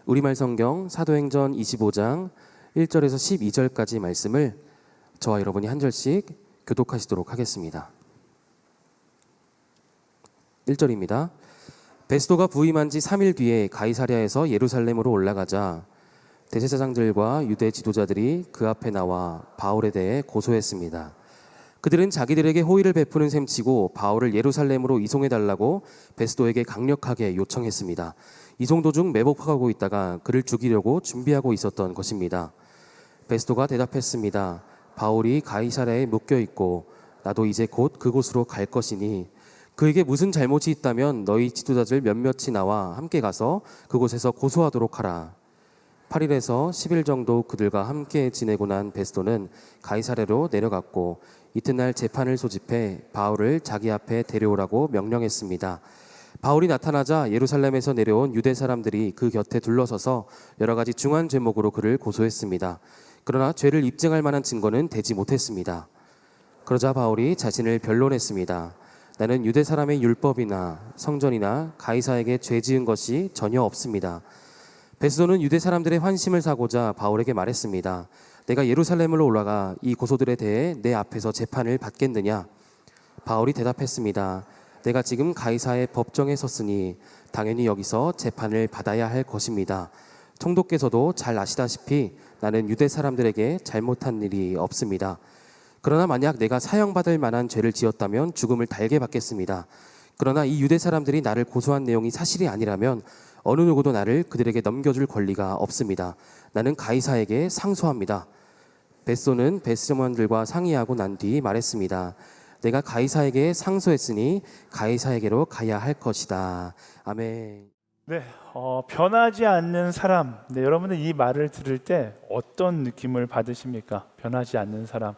우리말 성경 사도행전 25장 1절에서 12절까지 말씀을 저와 여러분이 한 절씩 교독하시도록 하겠습니다. 1절입니다. 베스도가 부임한 지 3일 뒤에 가이사랴에서 예루살렘으로 올라가자 대제사장들과 유대 지도자들이 그 앞에 나와 바울에 대해 고소했습니다. 그들은 자기들에게 호의를 베푸는 셈치고 바울을 예루살렘으로 이송해달라고 베스도에게 강력하게 요청했습니다. 이송 도중 매복하고 있다가 그를 죽이려고 준비하고 있었던 것입니다. 베스도가 대답했습니다. 바울이 가이사랴에 묶여 있고 나도 이제 곧 그곳으로 갈 것이니 그에게 무슨 잘못이 있다면 너희 지도자들 몇몇이 나와 함께 가서 그곳에서 고소하도록 하라. 8일에서 10일 정도 그들과 함께 지내고 난 베스도는 가이사랴로 내려갔고 이튿날 재판을 소집해 바울을 자기 앞에 데려오라고 명령했습니다. 바울이 나타나자 예루살렘에서 내려온 유대 사람들이 그 곁에 둘러서서 여러 가지 중한 죄목으로 그를 고소했습니다. 그러나 죄를 입증할 만한 증거는 되지 못했습니다. 그러자 바울이 자신을 변론했습니다. 나는 유대 사람의 율법이나 성전이나 가이사에게 죄 지은 것이 전혀 없습니다. 베스도는 유대 사람들의 환심을 사고자 바울에게 말했습니다. 내가 예루살렘으로 올라가 이 고소들에 대해 내 앞에서 재판을 받겠느냐? 바울이 대답했습니다. 내가 지금 가이사의 법정에 섰으니 당연히 여기서 재판을 받아야 할 것입니다. 총독께서도 잘 아시다시피 나는 유대 사람들에게 잘못한 일이 없습니다. 그러나 만약 내가 사형받을 만한 죄를 지었다면 죽음을 달게 받겠습니다. 그러나 이 유대 사람들이 나를 고소한 내용이 사실이 아니라면 어느 누구도 나를 그들에게 넘겨줄 권리가 없습니다. 나는 가이사에게 상소합니다. 베스도는 베스점원들과 상의하고 난 뒤 말했습니다. 내가 가이사에게 상소했으니 가이사에게로 가야 할 것이다. 아멘. 네, 변하지 않는 사람. 네, 여러분들 이 말을 들을 때 어떤 느낌을 받으십니까? 변하지 않는 사람.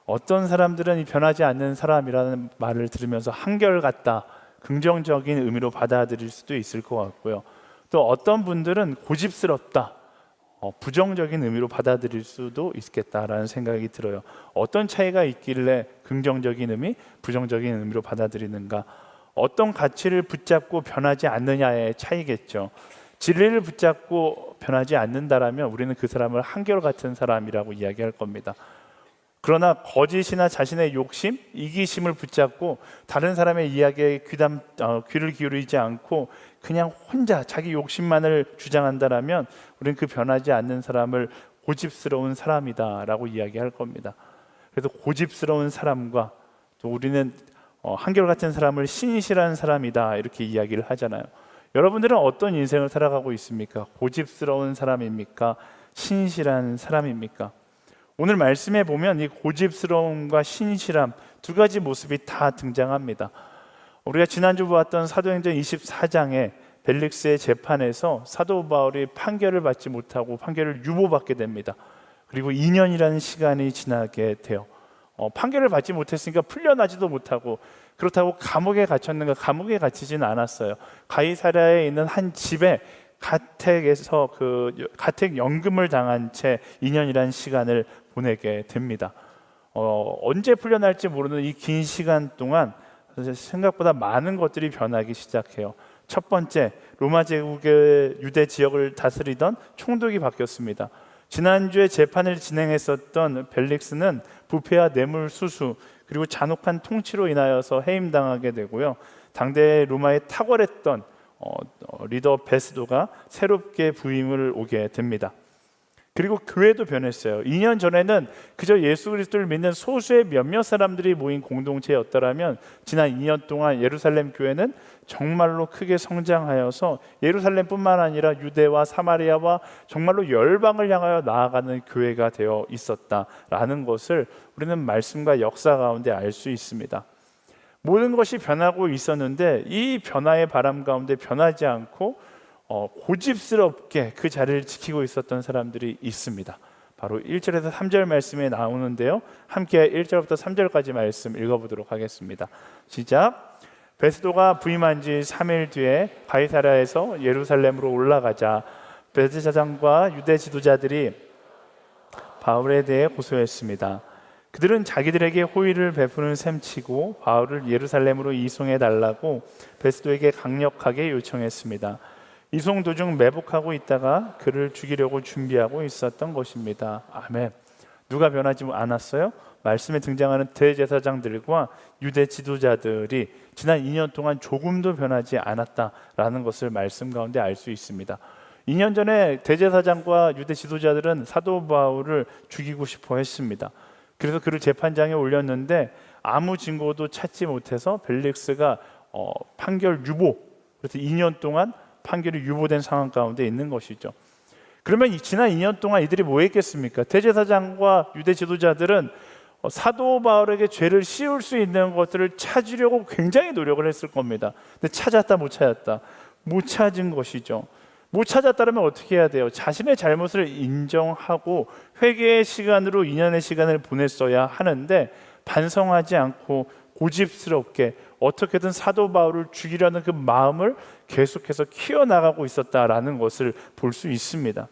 어떤 사람들은 이 변하지 않는 사람이라는 말을 들으면서 한결같다, 긍정적인 의미로 받아들일 수도 있을 것 같고요. 또 어떤 분들은 고집스럽다, 부정적인 의미로 받아들일 수도 있겠다라는 생각이 들어요. 어떤 차이가 있길래 긍정적인 의미, 부정적인 의미로 받아들이는가? 어떤 가치를 붙잡고 변하지 않느냐의 차이겠죠. 진리를 붙잡고 변하지 않는다라면 우리는 그 사람을 한결같은 사람이라고 이야기할 겁니다. 그러나 거짓이나 자신의 욕심, 이기심을 붙잡고 다른 사람의 이야기에 귀를 기울이지 않고 그냥 혼자 자기 욕심만을 주장한다라면 우리는 그 변하지 않는 사람을 고집스러운 사람이다라고 이야기할 겁니다. 그래서 고집스러운 사람과 또 우리는 한결같은 사람을 신실한 사람이다 이렇게 이야기를 하잖아요. 여러분들은 어떤 인생을 살아가고 있습니까? 고집스러운 사람입니까? 신실한 사람입니까? 오늘 말씀에 보면 이 고집스러움과 신실함 두 가지 모습이 다 등장합니다. 우리가 지난주 보았던 사도행전 24장에 벨릭스의 재판에서 사도 바울이 판결을 받지 못하고 판결을 유보받게 됩니다. 그리고 2년이라는 시간이 지나게 돼요. 판결을 받지 못했으니까 풀려나지도 못하고, 그렇다고 감옥에 갇혔는가? 감옥에 갇히진 않았어요. 가이사랴에 있는 한 집에 가택에서 가택 연금을 당한 채 2년이라는 시간을 보내게 됩니다. 언제 풀려날지 모르는 이 긴 시간 동안 생각보다 많은 것들이 변하기 시작해요. 첫 번째, 로마 제국의 유대 지역을 다스리던 총독이 바뀌었습니다. 지난주에 재판을 진행했었던 벨릭스는 부패와 뇌물 수수 그리고 잔혹한 통치로 인하여서 해임당하게 되고요. 당대 로마에 탁월했던 리더 베스도가 새롭게 부임을 오게 됩니다. 그리고 교회도 변했어요. 2년 전에는 그저 예수 그리스도를 믿는 소수의 몇몇 사람들이 모인 공동체였더라면 지난 2년 동안 예루살렘 교회는 정말로 크게 성장하여서 예루살렘뿐만 아니라 유대와 사마리아와 정말로 열방을 향하여 나아가는 교회가 되어 있었다라는 것을 우리는 말씀과 역사 가운데 알 수 있습니다. 모든 것이 변하고 있었는데 이 변화의 바람 가운데 변하지 않고 고집스럽게 그 자리를 지키고 있었던 사람들이 있습니다. 바로 1절에서 3절 말씀에 나오는데요, 함께 1절부터 3절까지 말씀 읽어보도록 하겠습니다. 시작. 베스도가 부임한 지 3일 뒤에 가이사랴에서 예루살렘으로 올라가자 대제사장과 유대 지도자들이 바울에 대해 고소했습니다. 그들은 자기들에게 호의를 베푸는 셈치고 바울을 예루살렘으로 이송해 달라고 베스도에게 강력하게 요청했습니다. 이송 도중 매복하고 있다가 그를 죽이려고 준비하고 있었던 것입니다. 아멘. 누가 변하지 않았어요? 말씀에 등장하는 대제사장들과 유대 지도자들이 지난 2년 동안 조금도 변하지 않았다라는 것을 말씀 가운데 알 수 있습니다. 2년 전에 대제사장과 유대 지도자들은 사도 바울을 죽이고 싶어 했습니다. 그래서 그를 재판장에 올렸는데 아무 증거도 찾지 못해서 벨릭스가 판결 유보, 그래서 2년 동안 판결이 유보된 상황 가운데 있는 것이죠. 그러면 지난 2년 동안 이들이 뭐 했겠습니까? 대제사장과 유대 지도자들은 사도 바울에게 죄를 씌울 수 있는 것들을 찾으려고 굉장히 노력을 했을 겁니다. 근데 찾았다 못 찾았다? 못 찾은 것이죠. 못 찾았다면 어떻게 해야 돼요? 자신의 잘못을 인정하고 회개의 시간으로 2년의 시간을 보냈어야 하는데 반성하지 않고 고집스럽게 어떻게든 사도 바울을 죽이려는 그 마음을 계속해서 키워나가고 있었다라는 것을 볼 수 있습니다.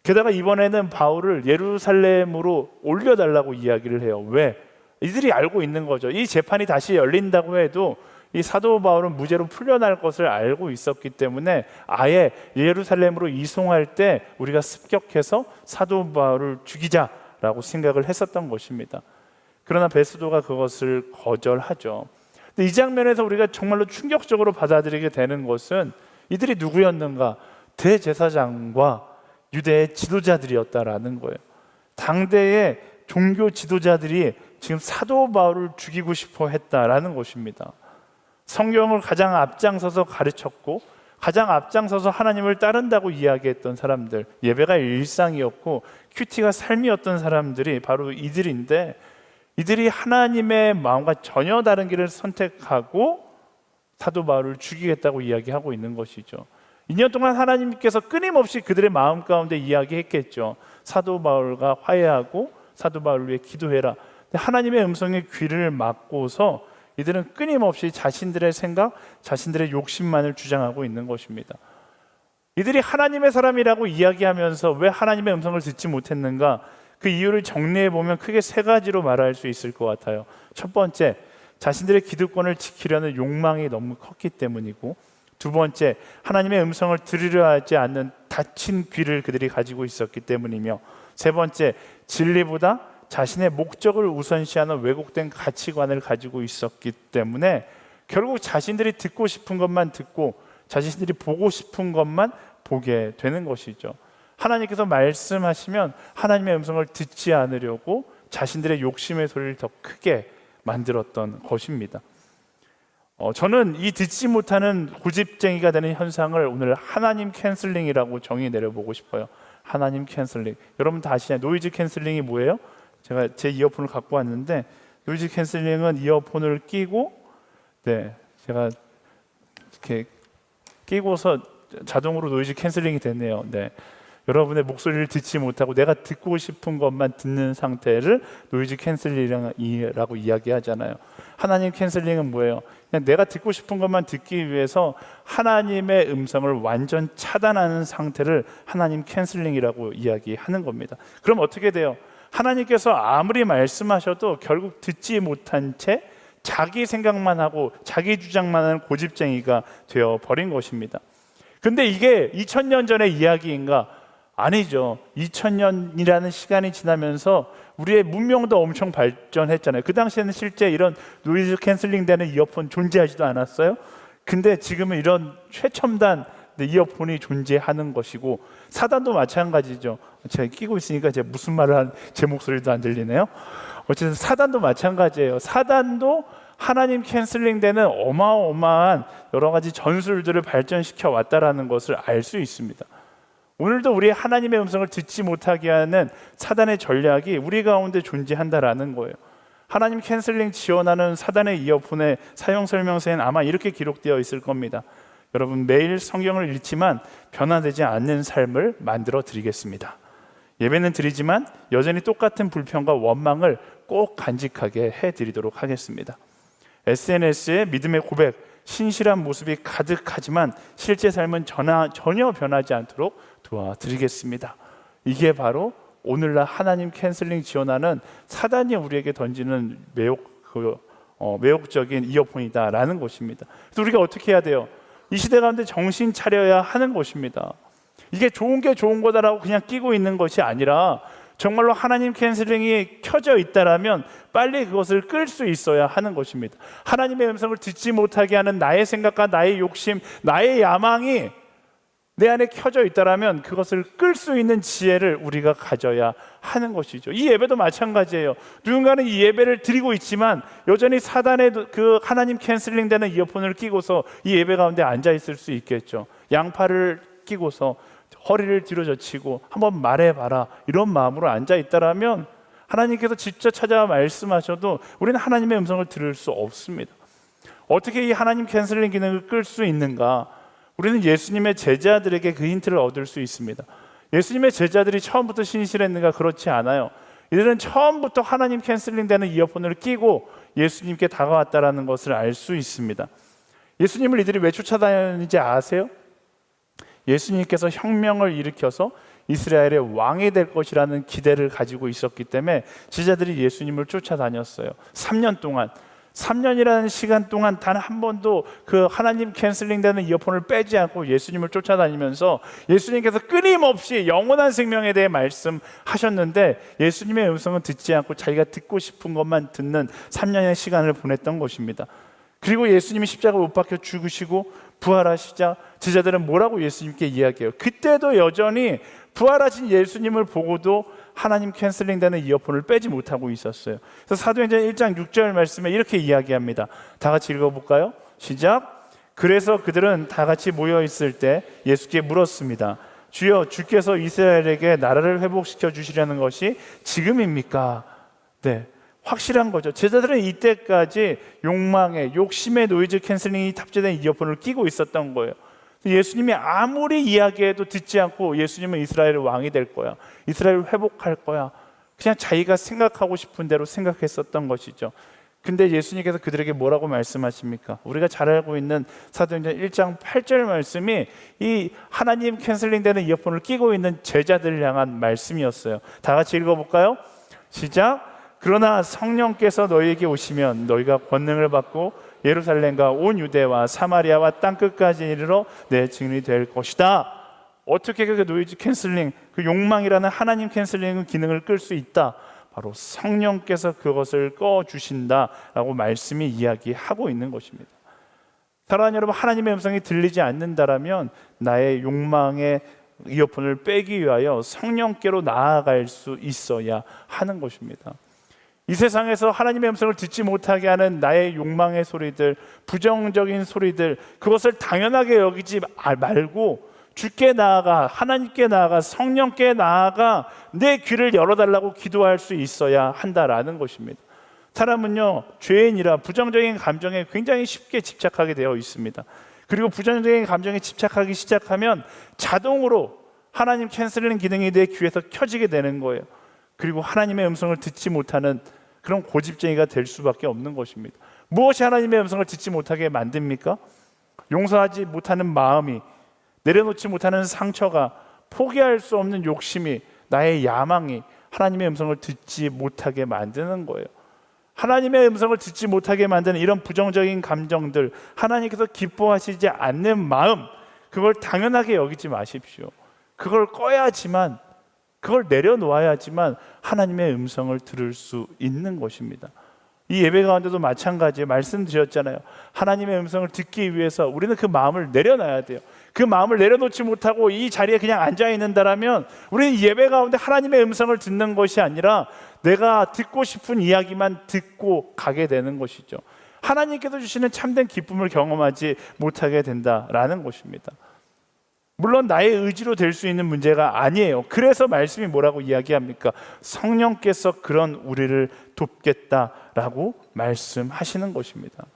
게다가 이번에는 바울을 예루살렘으로 올려달라고 이야기를 해요. 왜? 이들이 알고 있는 거죠. 이 재판이 다시 열린다고 해도 이 사도 바울은 무죄로 풀려날 것을 알고 있었기 때문에 아예 예루살렘으로 이송할 때 우리가 습격해서 사도 바울을 죽이자라고 생각을 했었던 것입니다. 그러나 베스도가 그것을 거절하죠. 근데 이 장면에서 우리가 정말로 충격적으로 받아들이게 되는 것은 이들이 누구였는가? 대제사장과 유대의 지도자들이었다라는 거예요. 당대의 종교 지도자들이 지금 사도 바울을 죽이고 싶어 했다라는 것입니다. 성경을 가장 앞장서서 가르쳤고 가장 앞장서서 하나님을 따른다고 이야기했던 사람들, 예배가 일상이었고 큐티가 삶이었던 사람들이 바로 이들인데, 이들이 하나님의 마음과 전혀 다른 길을 선택하고 사도 바울을 죽이겠다고 이야기하고 있는 것이죠. 2년 동안 하나님께서 끊임없이 그들의 마음 가운데 이야기했겠죠. 사도 바울과 화해하고 사도 바울을 위해 기도해라. 하나님의 음성에 귀를 막고서 이들은 끊임없이 자신들의 생각, 자신들의 욕심만을 주장하고 있는 것입니다. 이들이 하나님의 사람이라고 이야기하면서 왜 하나님의 음성을 듣지 못했는가? 그 이유를 정리해 보면 크게 세 가지로 말할 수 있을 것 같아요. 첫 번째, 자신들의 기득권을 지키려는 욕망이 너무 컸기 때문이고, 두 번째, 하나님의 음성을 들으려 하지 않는 닫힌 귀를 그들이 가지고 있었기 때문이며, 세 번째, 진리보다 자신의 목적을 우선시하는 왜곡된 가치관을 가지고 있었기 때문에 결국 자신들이 듣고 싶은 것만 듣고 자신들이 보고 싶은 것만 보게 되는 것이죠. 하나님께서 말씀하시면 하나님의 음성을 듣지 않으려고 자신들의 욕심의 소리를 더 크게 만들었던 것입니다. 저는 이 듣지 못하는 고집쟁이가 되는 현상을 오늘 하나님 캔슬링이라고 정의 내려보고 싶어요. 하나님 캔슬링. 여러분 다 아시나요? 노이즈 캔슬링이 뭐예요? 제가 제 이어폰을 갖고 왔는데, 노이즈 캔슬링은 이어폰을 끼고, 제가 이렇게 끼고서 자동으로 노이즈 캔슬링이 됐네요. 여러분의 목소리를 듣지 못하고 내가 듣고 싶은 것만 듣는 상태를 노이즈 캔슬링이라고 이야기하잖아요. 하나님 캔슬링은 뭐예요? 그냥 내가 듣고 싶은 것만 듣기 위해서 하나님의 음성을 완전 차단하는 상태를 하나님 캔슬링이라고 이야기하는 겁니다. 그럼 어떻게 돼요? 하나님께서 아무리 말씀하셔도 결국 듣지 못한 채 자기 생각만 하고 자기 주장만 하는 고집쟁이가 되어버린 것입니다. 근데 이게 2000년 전의 이야기인가? 아니죠. 2000년이라는 시간이 지나면서 우리의 문명도 엄청 발전했잖아요. 그 당시에는 실제 이런 노이즈 캔슬링 되는 이어폰 존재하지도 않았어요. 근데 지금은 이런 최첨단 이어폰이 존재하는 것이고, 사단도 마찬가지죠. 제가 끼고 있으니까 제가 무슨 말을 하는 제 목소리도 안 들리네요. 어쨌든 사단도 마찬가지예요. 사단도 하나님 캔슬링 되는 어마어마한 여러 가지 전술들을 발전시켜 왔다라는 것을 알 수 있습니다. 오늘도 우리 하나님의 음성을 듣지 못하게 하는 사단의 전략이 우리 가운데 존재한다라는 거예요. 하나님 캔슬링 지원하는 사단의 이어폰의 사용 설명서에는 아마 이렇게 기록되어 있을 겁니다. 여러분, 매일 성경을 읽지만 변화되지 않는 삶을 만들어 드리겠습니다. 예배는 드리지만 여전히 똑같은 불평과 원망을 꼭 간직하게 해드리도록 하겠습니다. SNS에 믿음의 고백, 신실한 모습이 가득하지만 실제 삶은 전혀 변하지 않도록 도와드리겠습니다. 이게 바로 오늘날 하나님 캔슬링 지원하는 사단이 우리에게 던지는 매혹적인 이어폰이다라는 것입니다. 그래서 우리가 어떻게 해야 돼요? 이 시대 가운데 정신 차려야 하는 것입니다. 이게 좋은 게 좋은 거다라고 그냥 끼고 있는 것이 아니라 정말로 하나님 캔슬링이 켜져 있다라면 빨리 그것을 끌 수 있어야 하는 것입니다. 하나님의 음성을 듣지 못하게 하는 나의 생각과 나의 욕심, 나의 야망이 내 안에 켜져 있다라면 그것을 끌 수 있는 지혜를 우리가 가져야 하는 것이죠. 이 예배도 마찬가지예요. 누군가는 이 예배를 드리고 있지만 여전히 사단의 그 하나님 캔슬링 되는 이어폰을 끼고서 이 예배 가운데 앉아 있을 수 있겠죠. 양팔을 끼고서 허리를 뒤로 젖히고 한번 말해봐라 이런 마음으로 앉아 있다라면 하나님께서 직접 찾아와 말씀하셔도 우리는 하나님의 음성을 들을 수 없습니다. 어떻게 이 하나님 캔슬링 기능을 끌 수 있는가? 우리는 예수님의 제자들에게 그 힌트를 얻을 수 있습니다. 예수님의 제자들이 처음부터 신실했는가? 그렇지 않아요. 이들은 처음부터 하나님 캔슬링 되는 이어폰을 끼고 예수님께 다가왔다는 것을 알 수 있습니다. 예수님을 이들이 왜 쫓아다녔는지 아세요? 예수님께서 혁명을 일으켜서 이스라엘의 왕이 될 것이라는 기대를 가지고 있었기 때문에 제자들이 예수님을 쫓아다녔어요. 3년 동안, 3년이라는 시간 동안 단 한 번도 그 하나님 캔슬링 되는 이어폰을 빼지 않고 예수님을 쫓아다니면서 예수님께서 끊임없이 영원한 생명에 대해 말씀하셨는데 예수님의 음성은 듣지 않고 자기가 듣고 싶은 것만 듣는 3년의 시간을 보냈던 것입니다. 그리고 예수님이 십자가 못 박혀 죽으시고 부활하시자 제자들은 뭐라고 예수님께 이야기해요? 그때도 여전히 부활하신 예수님을 보고도 하나님 캔슬링 되는 이어폰을 빼지 못하고 있었어요. 그래서 사도행전 1장 6절 말씀에 이렇게 이야기합니다. 다 같이 읽어볼까요? 시작. 그래서 그들은 다 같이 모여 있을 때 예수께 물었습니다. 주여, 주께서 이스라엘에게 나라를 회복시켜 주시려는 것이 지금입니까? 네, 확실한 거죠. 제자들은 이때까지 욕망에, 욕심의 노이즈 캔슬링이 탑재된 이어폰을 끼고 있었던 거예요. 예수님이 아무리 이야기해도 듣지 않고 예수님은 이스라엘의 왕이 될 거야, 이스라엘을 회복할 거야, 그냥 자기가 생각하고 싶은 대로 생각했었던 것이죠. 근데 예수님께서 그들에게 뭐라고 말씀하십니까? 우리가 잘 알고 있는 사도행전 1장 8절 말씀이 이 하나님 캔슬링 되는 이어폰을 끼고 있는 제자들을 향한 말씀이었어요. 다 같이 읽어볼까요? 시작. 그러나 성령께서 너희에게 오시면 너희가 권능을 받고 예루살렘과 온 유대와 사마리아와 땅끝까지 이르러 내 증인이 될 것이다. 어떻게 그 노이즈 캔슬링, 그 욕망이라는 하나님 캔슬링 기능을 끌 수 있다? 바로 성령께서 그것을 꺼주신다라고 말씀이 이야기하고 있는 것입니다. 사랑하는 여러분, 하나님의 음성이 들리지 않는다라면 나의 욕망의 이어폰을 빼기 위하여 성령께로 나아갈 수 있어야 하는 것입니다. 이 세상에서 하나님의 음성을 듣지 못하게 하는 나의 욕망의 소리들, 부정적인 소리들, 그것을 당연하게 여기지 말고 주께 나아가, 하나님께 나아가, 성령께 나아가 내 귀를 열어달라고 기도할 수 있어야 한다라는 것입니다. 사람은요, 죄인이라 부정적인 감정에 굉장히 쉽게 집착하게 되어 있습니다. 그리고 부정적인 감정에 집착하기 시작하면 자동으로 하나님 캔슬링 기능이 내 귀에서 켜지게 되는 거예요. 그리고 하나님의 음성을 듣지 못하는 그런 고집쟁이가 될 수밖에 없는 것입니다. 무엇이 하나님의 음성을 듣지 못하게 만듭니까? 용서하지 못하는 마음이, 내려놓지 못하는 상처가, 포기할 수 없는 욕심이, 나의 야망이 하나님의 음성을 듣지 못하게 만드는 거예요. 하나님의 음성을 듣지 못하게 만드는 이런 부정적인 감정들, 하나님께서 기뻐하시지 않는 마음, 그걸 당연하게 여기지 마십시오. 그걸 꺼야지만, 그걸 내려놓아야지만 하나님의 음성을 들을 수 있는 것입니다. 이 예배 가운데도 마찬가지예요. 말씀드렸잖아요. 하나님의 음성을 듣기 위해서 우리는 그 마음을 내려놔야 돼요. 그 마음을 내려놓지 못하고 이 자리에 그냥 앉아 있는다라면 우리는 예배 가운데 하나님의 음성을 듣는 것이 아니라 내가 듣고 싶은 이야기만 듣고 가게 되는 것이죠. 하나님께서 주시는 참된 기쁨을 경험하지 못하게 된다라는 것입니다. 물론 나의 의지로 될 수 있는 문제가 아니에요. 그래서 말씀이 뭐라고 이야기합니까? 성령께서 그런 우리를 돕겠다라고 말씀하시는 것입니다.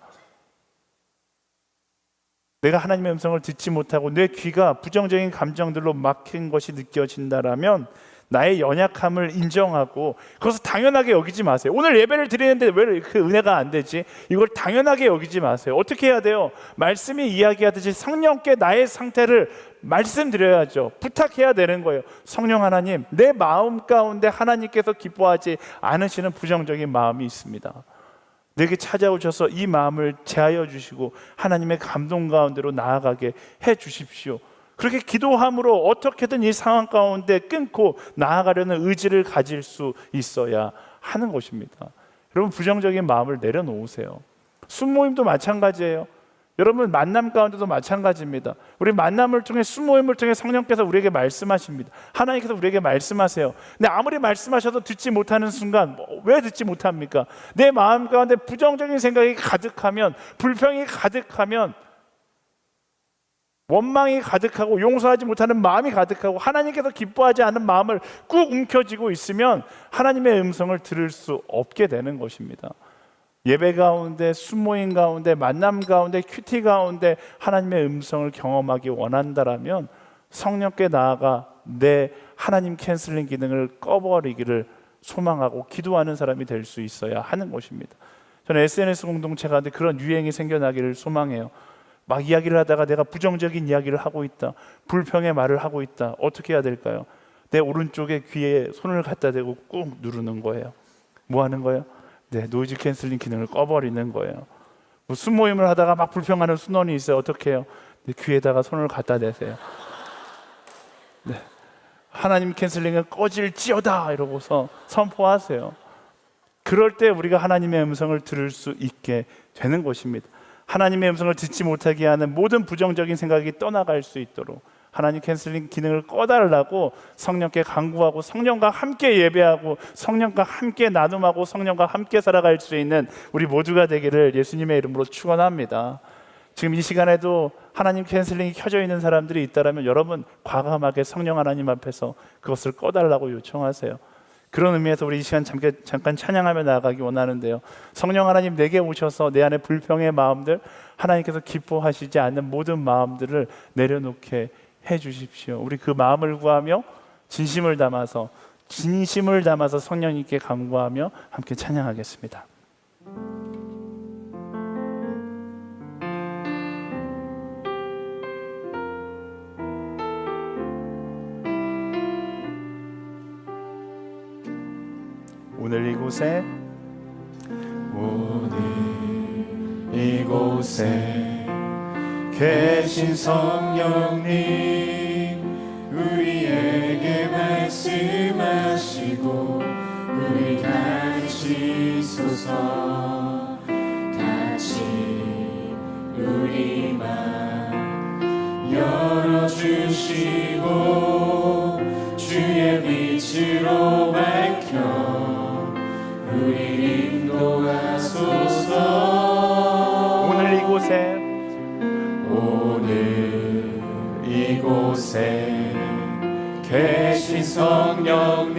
내가 하나님의 음성을 듣지 못하고 내 귀가 부정적인 감정들로 막힌 것이 느껴진다라면 나의 연약함을 인정하고 그것을 당연하게 여기지 마세요. 오늘 예배를 드리는데 왜 그 은혜가 안 되지? 이걸 당연하게 여기지 마세요. 어떻게 해야 돼요? 말씀이 이야기하듯이 성령께 나의 상태를 말씀드려야죠. 부탁해야 되는 거예요. 성령 하나님, 내 마음 가운데 하나님께서 기뻐하지 않으시는 부정적인 마음이 있습니다. 내게 찾아오셔서 이 마음을 제하여 주시고 하나님의 감동 가운데로 나아가게 해 주십시오. 그렇게 기도함으로 어떻게든 이 상황 가운데 끊고 나아가려는 의지를 가질 수 있어야 하는 것입니다. 여러분, 부정적인 마음을 내려놓으세요. 순모임도 마찬가지예요. 여러분, 만남 가운데도 마찬가지입니다. 우리 만남을 통해, 순모임을 통해 성령께서 우리에게 말씀하십니다. 하나님께서 우리에게 말씀하세요. 근데 아무리 말씀하셔도 듣지 못하는 순간, 왜 듣지 못합니까? 내 마음 가운데 부정적인 생각이 가득하면, 불평이 가득하면, 원망이 가득하고 용서하지 못하는 마음이 가득하고 하나님께서 기뻐하지 않는 마음을 꾹 움켜쥐고 있으면 하나님의 음성을 들을 수 없게 되는 것입니다. 예배 가운데, 순모임 가운데, 만남 가운데, 큐티 가운데 하나님의 음성을 경험하기 원한다라면 성령께 나아가 내 하나님 캔슬링 기능을 꺼버리기를 소망하고 기도하는 사람이 될 수 있어야 하는 것입니다. 저는 SNS 공동체 가운데 그런 유행이 생겨나기를 소망해요. 막 이야기를 하다가 내가 부정적인 이야기를 하고 있다, 불평의 말을 하고 있다. 어떻게 해야 될까요? 내 오른쪽에 귀에 손을 갖다 대고 꾹 누르는 거예요. 뭐 하는 거예요? 네, 노이즈 캔슬링 기능을 꺼버리는 거예요. 뭐 순모임을 하다가 막 불평하는 순원이 있어요. 어떻게 해요? 네, 귀에다가 손을 갖다 대세요. 네, 하나님 캔슬링은 꺼질지어다 이러고서 선포하세요. 그럴 때 우리가 하나님의 음성을 들을 수 있게 되는 것입니다. 하나님의 음성을 듣지 못하게 하는 모든 부정적인 생각이 떠나갈 수 있도록 하나님 캔슬링 기능을 꺼달라고 성령께 간구하고 성령과 함께 예배하고 성령과 함께 나눔하고 성령과 함께 살아갈 수 있는 우리 모두가 되기를 예수님의 이름으로 축원합니다. 지금 이 시간에도 하나님 캔슬링이 켜져 있는 사람들이 있다면 여러분 과감하게 성령 하나님 앞에서 그것을 꺼달라고 요청하세요. 그런 의미에서 우리 이 시간 잠깐 찬양하며 나아가기 원하는데요. 성령 하나님 내게 오셔서 내 안에 불평의 마음들, 하나님께서 기뻐하시지 않는 모든 마음들을 내려놓게 해 주십시오. 우리 그 마음을 구하며 진심을 담아서 성령님께 간구하며 함께 찬양하겠습니다. 오늘 이곳에 계신 성령님 우리에게 말씀하시고 우리 가르치소서. 같이 우리 맘 열어주시고 주의 빛으로 밝혀 우리 인도하소서. 오늘 이곳에 계신 성령님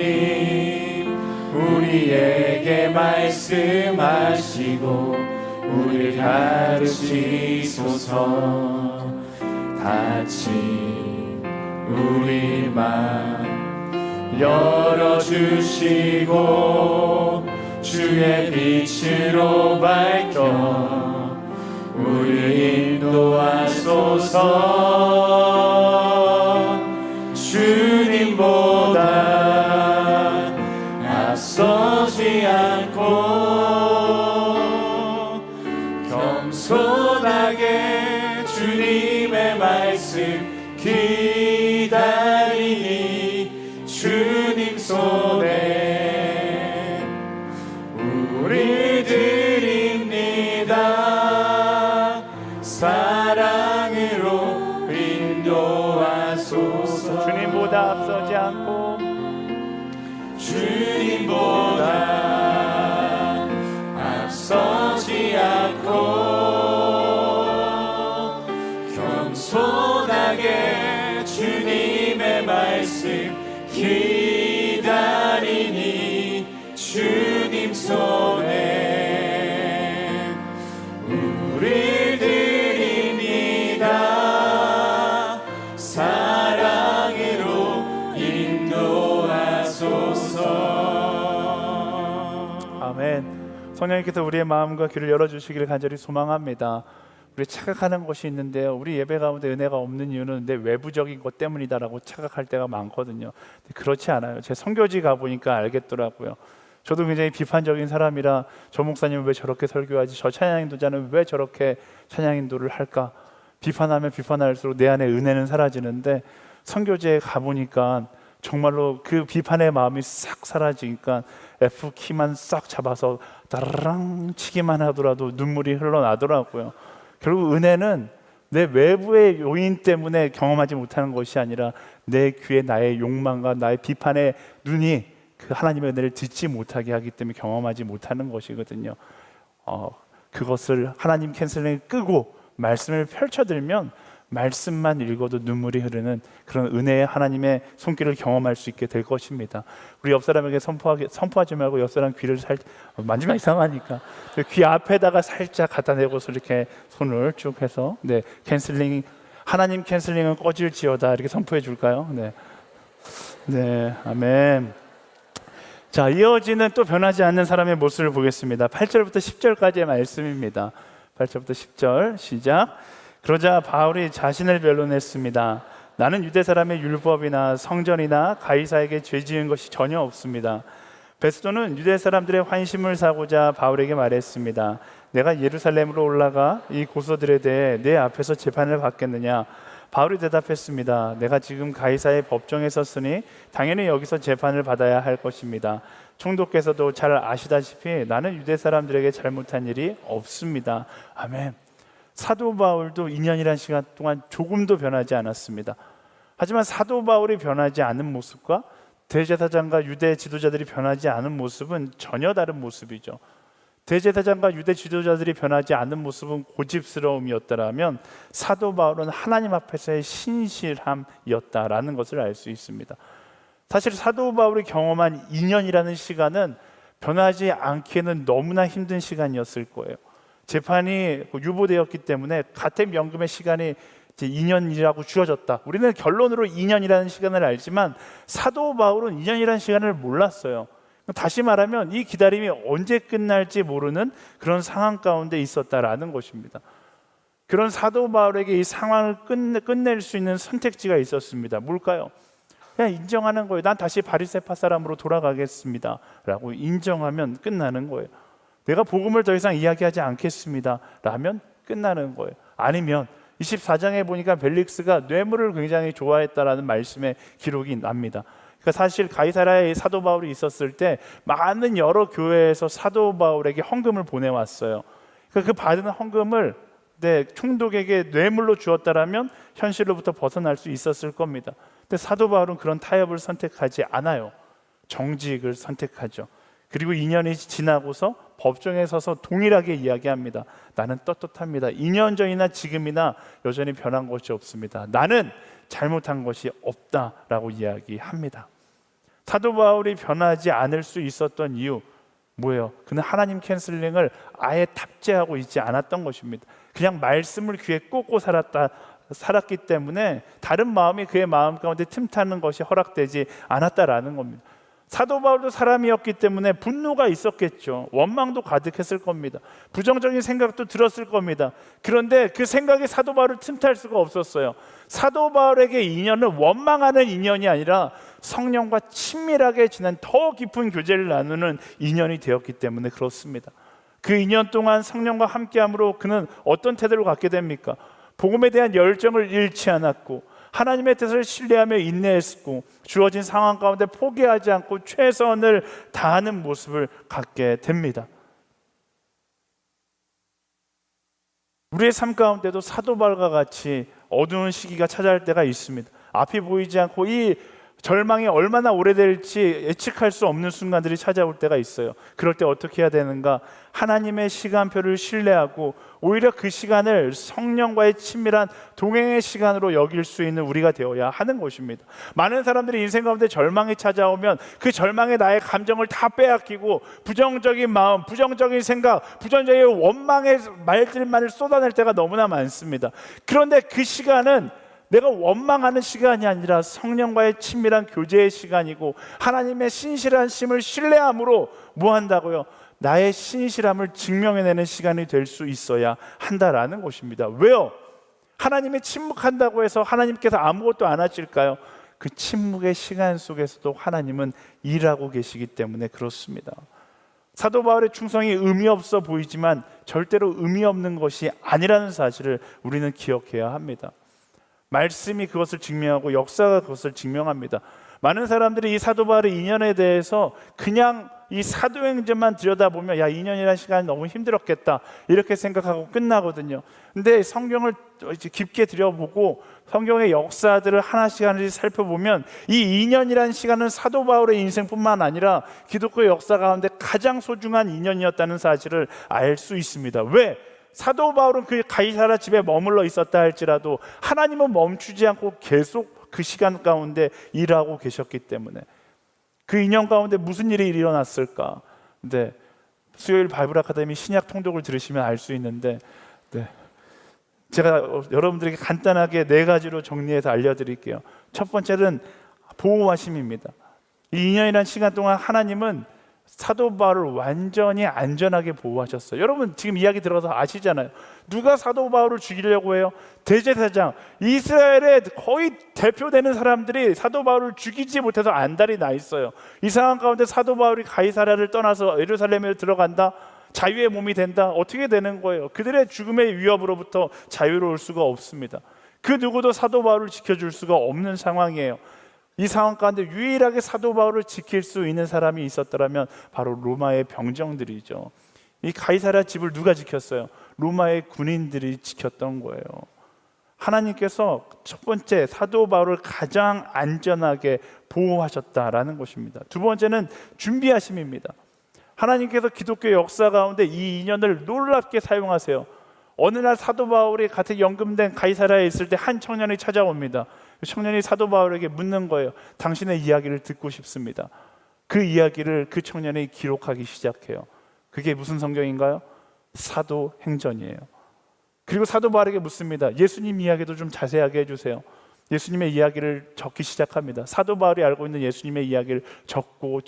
우리에게 말씀하시고 우리 가르치소서. 같이 우리 맘 열어주시고 주의 빛으로 밝혀 우리 인도하소서. 주님보다 앞서지 않고 겸손하게 주님의 말씀 기다리니 주님 손에 우리 드립니다. 사랑으로 인도하소서. 주님보다 앞서지 않고 주님보다 앞서지 않고 겸손하게 주님의 말씀 기다리니 주님 손에 우리 드립니다. 사랑으로 인도하소서. 아멘. 성령님께서 우리의 마음과 귀를 열어주시기를 간절히 소망합니다. 우리 착각하는 것이 있는데요, 우리 예배 가운데 은혜가 없는 이유는 내 외부적인 것 때문이다라고 착각할 때가 많거든요. 근데 그렇지 않아요. 제 선교지 가보니까 알겠더라고요. 저도 굉장히 비판적인 사람이라 저 목사님은 왜 저렇게 설교하지, 저 찬양인도자는 왜 저렇게 찬양인도를 할까, 비판하면 비판할수록 내 안에 은혜는 사라지는데, 선교제에 가보니까 정말로 그 비판의 마음이 싹 사라지니까 F키만 싹 잡아서 따라랑 치기만 하더라도 눈물이 흘러나더라고요. 결국 은혜는 내 외부의 요인 때문에 경험하지 못하는 것이 아니라 내 귀에 나의 욕망과 나의 비판의 눈이 그 하나님의 은혜를 듣지 못하게 하기 때문에 경험하지 못하는 것이거든요. 그것을 하나님 캔슬링을 끄고 말씀을 펼쳐들면 말씀만 읽어도 눈물이 흐르는 그런 은혜의 하나님의 손길을 경험할 수 있게 될 것입니다. 우리 옆 사람에게 선포하지 말고 옆 사람 귀를 만지면 이상하니까 귀 앞에다가 살짝 갖다 대고서 이렇게 손을 쭉 해서 캔슬링, 하나님 캔슬링은 꺼질지어다 이렇게 선포해 줄까요? 네, 아멘. 자, 이어지는 또 변하지 않는 사람의 모습을 보겠습니다. 8절부터 10절까지의 말씀입니다. 8절부터 10절 시작. 그러자 바울이 자신을 변론했습니다. 나는 유대 사람의 율법이나 성전이나 가이사에게 죄 지은 것이 전혀 없습니다. 베스도는 유대 사람들의 환심을 사고자 바울에게 말했습니다. 내가 예루살렘으로 올라가 이 고소들에 대해 내 앞에서 재판을 받겠느냐? 바울이 대답했습니다. 내가 지금 가이사의 법정에 섰으니 당연히 여기서 재판을 받아야 할 것입니다. 총독께서도 잘 아시다시피 나는 유대 사람들에게 잘못한 일이 없습니다. 아멘. 사도 바울도 2년이라는 시간 동안 조금도 변하지 않았습니다. 하지만 사도 바울이 변하지 않은 모습과 대제사장과 유대 지도자들이 변하지 않은 모습은 전혀 다른 모습이죠. 대제사장과 유대 지도자들이 변하지 않은 모습은 고집스러움이었다면 사도 바울은 하나님 앞에서의 신실함이었다라는 것을 알 수 있습니다. 사실 사도 바울이 경험한 2년이라는 시간은 변하지 않기에는 너무나 힘든 시간이었을 거예요. 재판이 유보되었기 때문에 같은 명금의 시간이 이제 2년이라고 주어졌다. 우리는 결론으로 2년이라는 시간을 알지만 사도 바울은 2년이라는 시간을 몰랐어요. 다시 말하면 이 기다림이 언제 끝날지 모르는 그런 상황 가운데 있었다라는 것입니다. 그런 사도 바울에게 이 상황을 끝낼 수 있는 선택지가 있었습니다. 뭘까요? 그냥 인정하는 거예요. 난 다시 바리새파 사람으로 돌아가겠습니다 라고 인정하면 끝나는 거예요. 내가 복음을 더 이상 이야기하지 않겠습니다 라면 끝나는 거예요. 아니면 24장에 보니까 벨릭스가 뇌물을 굉장히 좋아했다라는 말씀의 기록이 납니다. 그러니까 사실 가이사랴에 사도 바울이 있었을 때 많은 여러 교회에서 사도 바울에게 헌금을 보내왔어요. 그러니까 그 받은 헌금을 총독에게 뇌물로 주었다라면 현실로부터 벗어날 수 있었을 겁니다. 근데 사도 바울은 그런 타협을 선택하지 않아요. 정직을 선택하죠. 그리고 2년이 지나고서 법정에 서서 동일하게 이야기합니다. 나는 떳떳합니다. 2년 전이나 지금이나 여전히 변한 것이 없습니다. 나는 잘못한 것이 없다라고 이야기합니다. 사도 바울이 변하지 않을 수 있었던 이유 뭐예요? 그는 하나님 캔슬링을 아예 탑재하고 있지 않았던 것입니다. 그냥 말씀을 귀에 꽂고 살았기 때문에 다른 마음이 그의 마음 가운데 틈타는 것이 허락되지 않았다라는 겁니다. 사도 바울도 사람이었기 때문에 분노가 있었겠죠. 원망도 가득했을 겁니다. 부정적인 생각도 들었을 겁니다. 그런데 그 생각이 사도 바울을 틈탈 수가 없었어요. 사도 바울에게 인연은 원망하는 인연이 아니라 성령과 친밀하게 지난 더 깊은 교제를 나누는 인연이 되었기 때문에 그렇습니다. 그 2년 동안 성령과 함께함으로 그는 어떤 태도를 갖게 됩니까? 복음에 대한 열정을 잃지 않았고 하나님의 뜻을 신뢰하며 인내했고 주어진 상황 가운데 포기하지 않고 최선을 다하는 모습을 갖게 됩니다. 우리의 삶 가운데도 사도 바울과 같이 어두운 시기가 찾아올 때가 있습니다. 앞이 보이지 않고 이 절망이 얼마나 오래될지 예측할 수 없는 순간들이 찾아올 때가 있어요. 그럴 때 어떻게 해야 되는가? 하나님의 시간표를 신뢰하고 오히려 그 시간을 성령과의 친밀한 동행의 시간으로 여길 수 있는 우리가 되어야 하는 것입니다. 많은 사람들이 인생 가운데 절망이 찾아오면 그 절망에 나의 감정을 다 빼앗기고 부정적인 마음, 부정적인 생각, 부정적인 원망의 말들만을 쏟아낼 때가 너무나 많습니다. 그런데 그 시간은 내가 원망하는 시간이 아니라 성령과의 친밀한 교제의 시간이고 하나님의 신실한 심을 신뢰함으로 뭐 한다고요? 나의 신실함을 증명해내는 시간이 될 수 있어야 한다라는 것입니다. 왜요? 하나님이 침묵한다고 해서 하나님께서 아무것도 안 하실까요? 그 침묵의 시간 속에서도 하나님은 일하고 계시기 때문에 그렇습니다. 사도 바울의 충성이 의미 없어 보이지만 절대로 의미 없는 것이 아니라는 사실을 우리는 기억해야 합니다. 말씀이 그것을 증명하고 역사가 그것을 증명합니다. 많은 사람들이 이 사도 바울의 인연에 대해서 그냥 이 사도행전만 들여다보면 야, 2년이라는 시간이 너무 힘들었겠다 이렇게 생각하고 끝나거든요. 근데 성경을 깊게 들여보고 성경의 역사들을 하나씩 살펴보면 이 2년이라는 시간은 사도 바울의 인생뿐만 아니라 기독교의 역사 가운데 가장 소중한 2년이었다는 사실을 알 수 있습니다. 왜? 사도 바울은 그 가이사랴 집에 머물러 있었다 할지라도 하나님은 멈추지 않고 계속 그 시간 가운데 일하고 계셨기 때문에 그 2년 가운데 무슨 일이 일어났을까? 네, 수요일 바이블 아카데미 신약 통독을 들으시면 알 수 있는데, 네, 제가 여러분들에게 간단하게 4가지로 정리해서 알려드릴게요. 첫 번째는 보호하심입니다. 이 2년이라는 시간 동안 하나님은 사도 바울을 완전히 안전하게 보호하셨어요. 여러분 지금 이야기 들어서 아시잖아요. 누가 사도 바울을 죽이려고 해요? 대제사장, 이스라엘의 거의 대표되는 사람들이 사도 바울을 죽이지 못해서 안달이 나 있어요. 이 상황 가운데 사도 바울이 가이사랴를 떠나서 예루살렘에 들어간다? 자유의 몸이 된다? 어떻게 되는 거예요? 그들의 죽음의 위협으로부터 자유로울 수가 없습니다. 그 누구도 사도 바울을 지켜줄 수가 없는 상황이에요. 이 상황 가운데 유일하게 사도 바울을 지킬 수 있는 사람이 있었더라면 바로 로마의 병정들이죠. 이 가이사랴 집을 누가 지켰어요? 로마의 군인들이 지켰던 거예요. 하나님께서 첫 번째 사도 바울을 가장 안전하게 보호하셨다라는 것입니다. 두 번째는 준비하심입니다. 하나님께서 기독교 역사 가운데 이 2년을 놀랍게 사용하세요. 어느 날 사도 바울이 같이 연금된 가이사랴에 있을 때 한 청년이 찾아옵니다. 그 청년이 사도 바울에게 묻는 거예요. 당신의 이야기를 듣고 싶습니다. 그 이야기를 그 청년이 기록하기 시작해요. 그게 무슨 성경인가요? 사도행전이에요. 그리고 사도 바울에게 묻습니다. 예수님 이야기도 좀 자세하게 해주세요. 예수님의 이야기를 적기 시작합니다. 사도 바울이 알고 있는 예수님의 이야기를 적고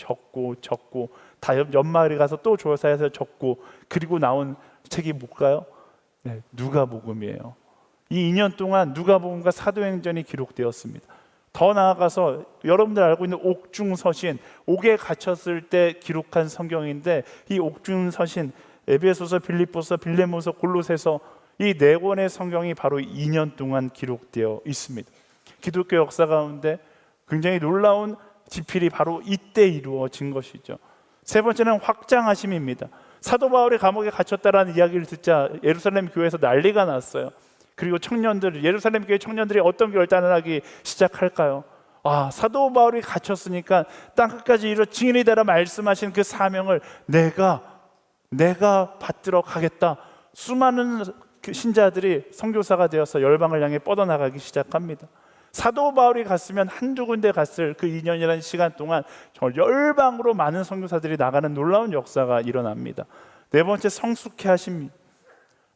다 연말에 가서 또 조사해서 적고, 그리고 나온 책이 뭘까요? 네, 누가복음이에요. 이 2년 동안 누가복음과 사도행전이 기록되었습니다. 더 나아가서 여러분들 알고 있는 옥중서신, 옥에 갇혔을 때 기록한 성경인데, 이 옥중서신 에베소서, 빌립보서, 빌레몬서, 골로새서, 이 4권의 성경이 바로 2년 동안 기록되어 있습니다. 기독교 역사 가운데 굉장히 놀라운 지필이 바로 이때 이루어진 것이죠. 세 번째는 확장하심입니다. 사도 바울이 감옥에 갇혔다라는 이야기를 듣자 예루살렘 교회에서 난리가 났어요. 그리고 청년들, 예루살렘 교회 청년들이 어떤 결단을 하기 시작할까요? 사도 바울이 갇혔으니까 땅끝까지 이르러 증인이 되라 말씀하신 그 사명을 내가 받들어 가겠다. 수많은 신자들이 선교사가 되어서 열방을 향해 뻗어나가기 시작합니다. 사도 바울이 갔으면 한두 군데 갔을 그 2년이라는 시간 동안 정말 열방으로 많은 선교사들이 나가는 놀라운 역사가 일어납니다. 네 번째, 성숙해 하십니다.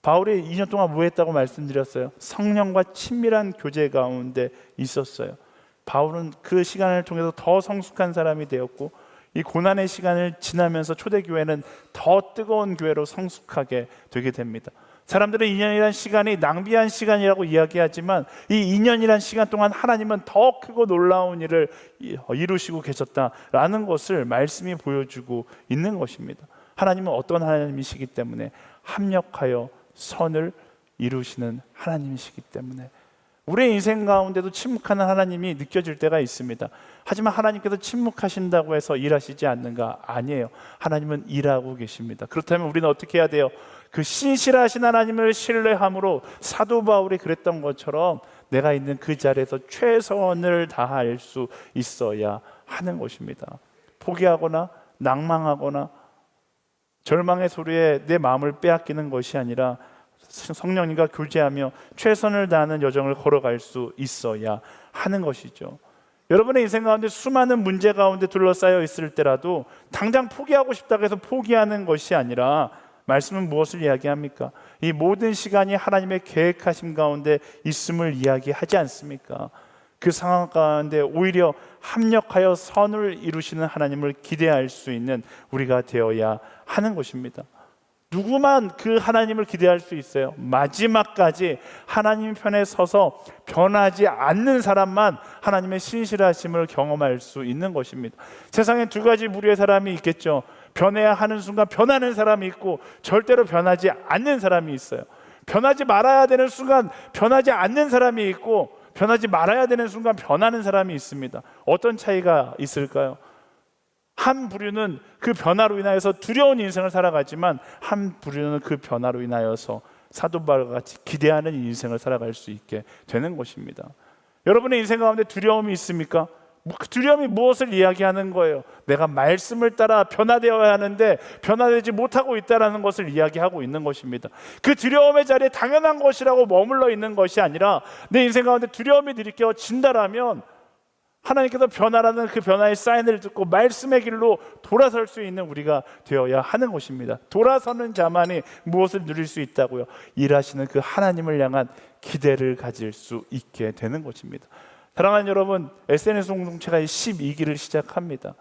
바울이 2년 동안 뭐 했다고 말씀드렸어요? 성령과 친밀한 교제 가운데 있었어요. 바울은 그 시간을 통해서 더 성숙한 사람이 되었고, 이 고난의 시간을 지나면서 초대교회는 더 뜨거운 교회로 성숙하게 되게 됩니다. 사람들은 2년이라는 시간이 낭비한 시간이라고 이야기하지만 이 2년이라는 시간 동안 하나님은 더 크고 놀라운 일을 이루시고 계셨다라는 것을 말씀이 보여주고 있는 것입니다. 하나님은 어떤 하나님이시기 때문에 합력하여 선을 이루시는 하나님이시기 때문에 우리의 인생 가운데도 침묵하는 하나님이 느껴질 때가 있습니다. 하지만 하나님께서 침묵하신다고 해서 일하시지 않는가? 아니에요. 하나님은 일하고 계십니다. 그렇다면 우리는 어떻게 해야 돼요? 그 신실하신 하나님을 신뢰함으로 사도 바울이 그랬던 것처럼 내가 있는 그 자리에서 최선을 다할 수 있어야 하는 것입니다. 포기하거나 낭망하거나 절망의 소리에 내 마음을 빼앗기는 것이 아니라 성령님과 교제하며 최선을 다하는 여정을 걸어갈 수 있어야 하는 것이죠. 여러분의 인생 가운데 수많은 문제 가운데 둘러싸여 있을 때라도 당장 포기하고 싶다고 해서 포기하는 것이 아니라, 말씀은 무엇을 이야기합니까? 이 모든 시간이 하나님의 계획하심 가운데 있음을 이야기하지 않습니까? 그 상황 가운데 오히려 합력하여 선을 이루시는 하나님을 기대할 수 있는 우리가 되어야 하는 것입니다. 누구만 그 하나님을 기대할 수 있어요? 마지막까지 하나님 편에 서서 변하지 않는 사람만 하나님의 신실하심을 경험할 수 있는 것입니다. 세상에 두 가지 부류의 사람이 있겠죠. 변해야 하는 순간 변하는 사람이 있고, 절대로 변하지 않는 사람이 있어요. 변하지 말아야 되는 순간 변하지 않는 사람이 있고, 변하지 말아야 되는 순간 변하는 사람이 있습니다. 어떤 차이가 있을까요? 한 부류는 그 변화로 인하여서 두려운 인생을 살아가지만, 한 부류는 그 변화로 인하여서 사도 바울과 같이 기대하는 인생을 살아갈 수 있게 되는 것입니다. 여러분의 인생 가운데 두려움이 있습니까? 그 두려움이 무엇을 이야기하는 거예요? 내가 말씀을 따라 변화되어야 하는데 변화되지 못하고 있다는 것을 이야기하고 있는 것입니다. 그 두려움의 자리에 당연한 것이라고 머물러 있는 것이 아니라, 내 인생 가운데 두려움이 들이켜진다라면 하나님께서 변화라는 그 변화의 사인을 듣고 말씀의 길로 돌아설 수 있는 우리가 되어야 하는 것입니다. 돌아서는 자만이 무엇을 누릴 수 있다고요? 일하시는 그 하나님을 향한 기대를 가질 수 있게 되는 것입니다. 사랑하는 여러분, SNS 공동체가 이 12기를 시작합니다.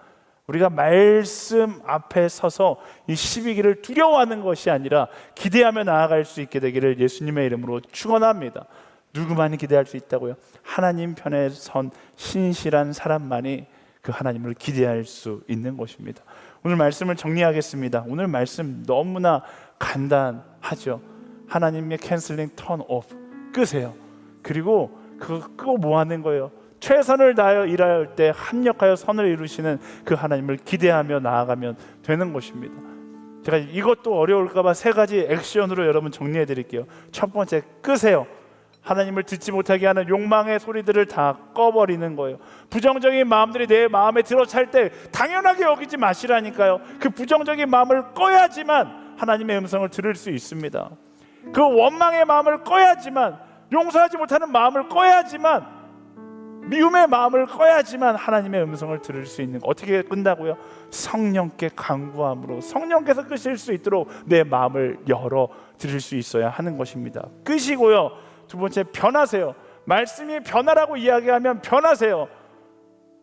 우리가 말씀 앞에 서서 이 12기를 두려워하는 것이 아니라 기대하며 나아갈 수 있게 되기를 예수님의 이름으로 축원합니다. 누구만이 기대할 수 있다고요? 하나님 편에 선 신실한 사람만이 그 하나님을 기대할 수 있는 것입니다. 오늘 말씀을 정리하겠습니다. 오늘 말씀 너무나 간단하죠. 하나님의 캔슬링 턴 오프, 끄세요. 그리고 그거 끄고 뭐 하는 거예요? 최선을 다하여 일할 때 합력하여 선을 이루시는 그 하나님을 기대하며 나아가면 되는 것입니다. 제가 이것도 어려울까 봐 세 가지 액션으로 여러분 정리해 드릴게요. 첫 번째, 끄세요. 하나님을 듣지 못하게 하는 욕망의 소리들을 다 꺼버리는 거예요. 부정적인 마음들이 내 마음에 들어찰 때 당연하게 여기지 마시라니까요. 그 부정적인 마음을 꺼야지만 하나님의 음성을 들을 수 있습니다. 그 원망의 마음을 꺼야지만, 용서하지 못하는 마음을 꺼야지만, 미움의 마음을 꺼야지만 하나님의 음성을 들을 수 있는 거. 어떻게 끈다고요? 성령께 간구함으로 성령께서 끄실 수 있도록 내 마음을 열어 드릴 수 있어야 하는 것입니다. 끄시고요, 두 번째, 변하세요. 말씀이 변하라고 이야기하면 변하세요.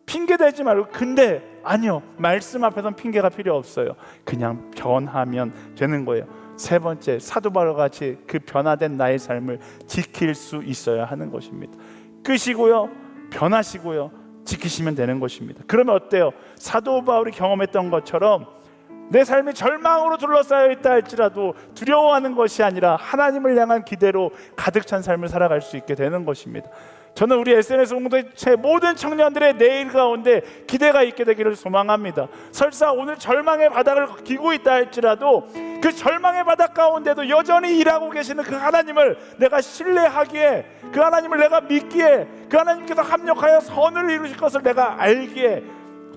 핑계 대지 말고. 근데 아니요, 말씀 앞에서는 핑계가 필요 없어요. 그냥 변하면 되는 거예요. 세 번째, 사도 바울과 같이 그 변화된 나의 삶을 지킬 수 있어야 하는 것입니다. 끄시고요, 변하시고요, 지키시면 되는 것입니다. 그러면 어때요? 사도 바울이 경험했던 것처럼 내 삶이 절망으로 둘러싸여 있다 할지라도 두려워하는 것이 아니라 하나님을 향한 기대로 가득 찬 삶을 살아갈 수 있게 되는 것입니다. 저는 우리 SNS 공동체 모든 청년들의 내일 가운데 기대가 있게 되기를 소망합니다. 설사 오늘 절망의 바닥을 기고 있다 할지라도 그 절망의 바닥 가운데도 여전히 일하고 계시는 그 하나님을 내가 신뢰하기에, 그 하나님을 내가 믿기에, 그 하나님께서 합력하여 선을 이루실 것을 내가 알기에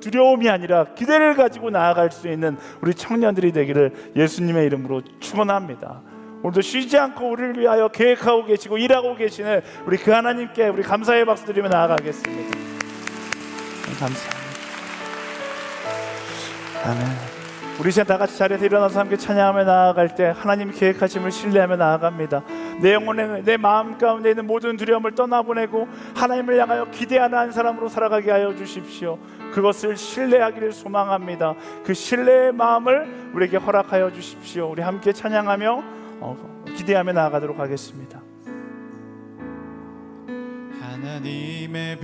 두려움이 아니라 기대를 가지고 나아갈 수 있는 우리 청년들이 되기를 예수님의 이름으로 축원합니다. 오늘도 쉬지 않고 우리를 위하여 계획하고 계시고 일하고 계시는 우리 그 하나님께 우리 감사의 박수 드리며 나아가겠습니다. 감사합니다. 아멘. 우리 이제 다 같이 자리에서 일어나서 함께 찬양하며 나아갈 때 하나님 계획하심을 신뢰하며 나아갑니다. 내 영혼에, 내 마음 가운데 있는 모든 두려움을 떠나보내고 하나님을 향하여 기대하는 한 사람으로 살아가게 하여 주십시오. 그것을 신뢰하기를 소망합니다. 그 신뢰의 마음을 우리에게 허락하여 주십시오. 우리 함께 찬양하며 기대하며 나아가도록 하겠습니다. 하나님의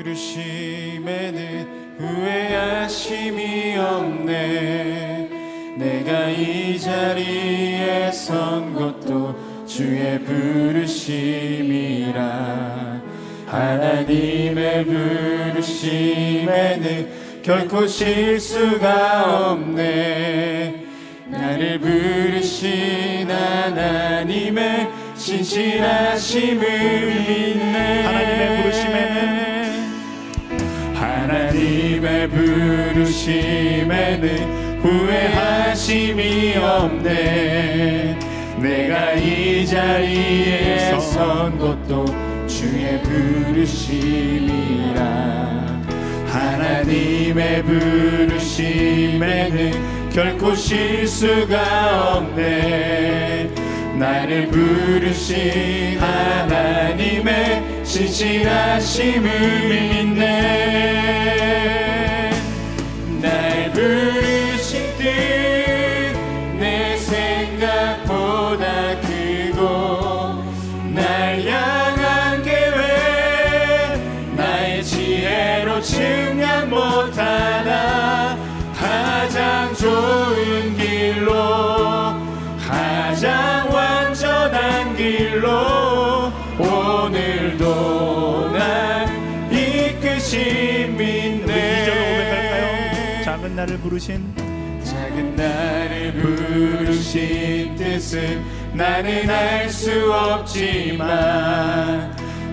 부르심에는 후회하심이 없네. 내가 이 자리에 선 것도 주의 부르심이라. 하나님의 부르심에는 결코 실수가 없네. 나를 부르신 하나님의 신실하심을 믿네. 하나님의 부르심에는 후회하심이 없네. 내가 이 자리에 선 것도 주의 부르심이라. 하나님의 부르심에는 결코 실수가 없네. 나를 부르신 하나님의 신실하심을 믿네. 날 부르신 뜻 내 생각 측량 못하나 가장 좋은 길로 가장 완전한 길로 오늘도 날 이끄심 우리 2절로 고백할까요? 있네. 작은 나를 부르신 작은 나를 부르신 뜻은 나는 알 수 없지만